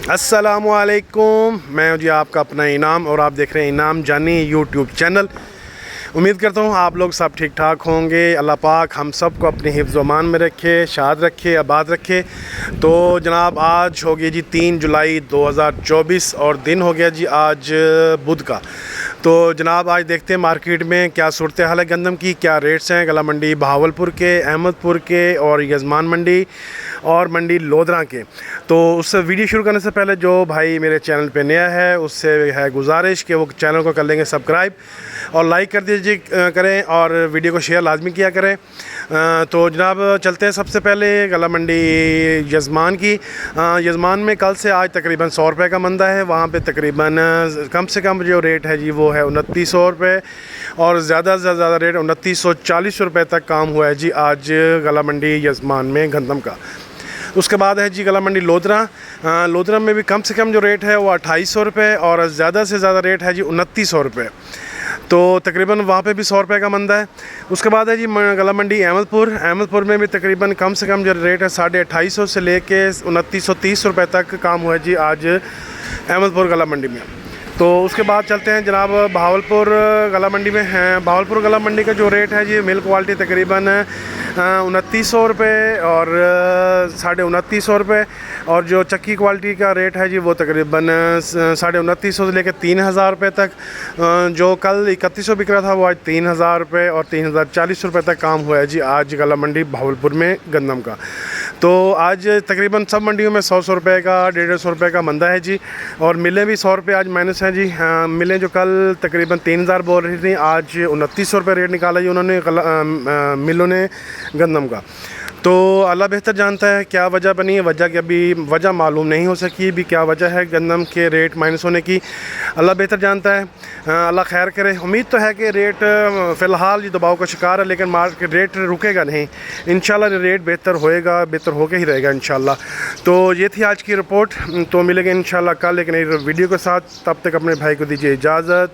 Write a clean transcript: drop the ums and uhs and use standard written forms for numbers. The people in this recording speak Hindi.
अस्सलामुअलैकुम, मैं हूं जी आपका अपना इनाम और आप देख रहे हैं इनाम जानी यूट्यूब चैनल। उम्मीद करता हूं आप लोग सब ठीक ठाक होंगे। अल्लाह पाक हम सब को अपने हिफ्ज़ व अमान में रखे, शाद रखे, आबाद रखे। तो जनाब आज हो गया जी 3 जुलाई 2024 और दिन हो गया जी आज बुध का। तो जनाब आज देखते हैं मार्केट में क्या सूरत हाल है गंदम की, क्या रेट्स हैं गला मंडी बहावलपुर के, अहमदपुर के और यजमान मंडी और मंडी लोधरा के। तो उस वीडियो शुरू करने से पहले जो भाई मेरे चैनल पे नया है उससे है गुजारिश कि वो चैनल को कर लेंगे सब्सक्राइब और लाइक कर दीजिए करें और वीडियो को शेयर लाजमी किया करें। तो जनाब चलते हैं सबसे पहले गला मंडी यजमान की। यजमान में कल से आज तकरीबन 100 रुपये का मंदा है। वहाँ पे तकरीबन कम से कम जो रेट है जी वो है 2900 रुपये और ज़्यादा से ज़्यादा रेट 2940 रुपये तक काम हुआ है जी आज गला मंडी यजमान में गंदम का। उसके बाद है जी गला मंडी लोधरा। लोधरा में भी कम से कम जो रेट है वो 2800 रुपये और ज़्यादा से ज़्यादा रेट है जी 2900 रुपये। तो तकरीबन वहाँ पे भी 100 रुपये का मंदा है। उसके बाद है जी गला मंडी अहमदपुर में भी तकरीबन कम से कम जो रेट है 2850 से लेके 2930 रुपये तक काम हुआ है जी आज अहमदपुर गला मंडी में। तो उसके बाद चलते हैं जनाब बहावलपुर गला मंडी में हैं। बहावलपुर गला मंडी का जो रेट है जी मिल्क क्वालिटी तकरीबन 2900 रुपये और 2950 रुपये और जो चक्की क्वालिटी का रेट है जी वो तकरीबन 2950 से लेकर 3000 रुपये तक। जो कल 3100 बिक रहा था वो आज 3000 रुपये और 3040 रुपये तक काम हुआ है जी आज गला मंडी बहावलपुर में गंदम का। तो आज तकरीबन सब मंडियों में 100 रुपये का 150 रुपये का मंदा है जी और मिलें भी 100 रुपये आज माइनस हैं जी। मिलें जो कल तकरीबन 3000 बोल रही थी आज 2900 रुपये रेट निकाला जी उन्होंने मिलों ने गंदम का। तो अल्लाह बेहतर जानता है क्या वजह बनी है, वजह की अभी वजह मालूम नहीं हो सकी भी क्या वजह है गंदम के रेट माइनस होने की। अल्लाह बेहतर जानता है, अल्लाह खैर करे। उम्मीद तो है कि रेट फ़िलहाल ये दबाव का शिकार है लेकिन मार्केट रेट रुकेगा नहीं, इंशाल्लाह रेट बेहतर होएगा, बेहतर होके ही रहेगा इंशाल्लाह। तो ये थी आज की रिपोर्ट। तो मिलेंगे इंशाल्लाह कल एक नई वीडियो के साथ, तब तक अपने भाई को दीजिए इजाज़त।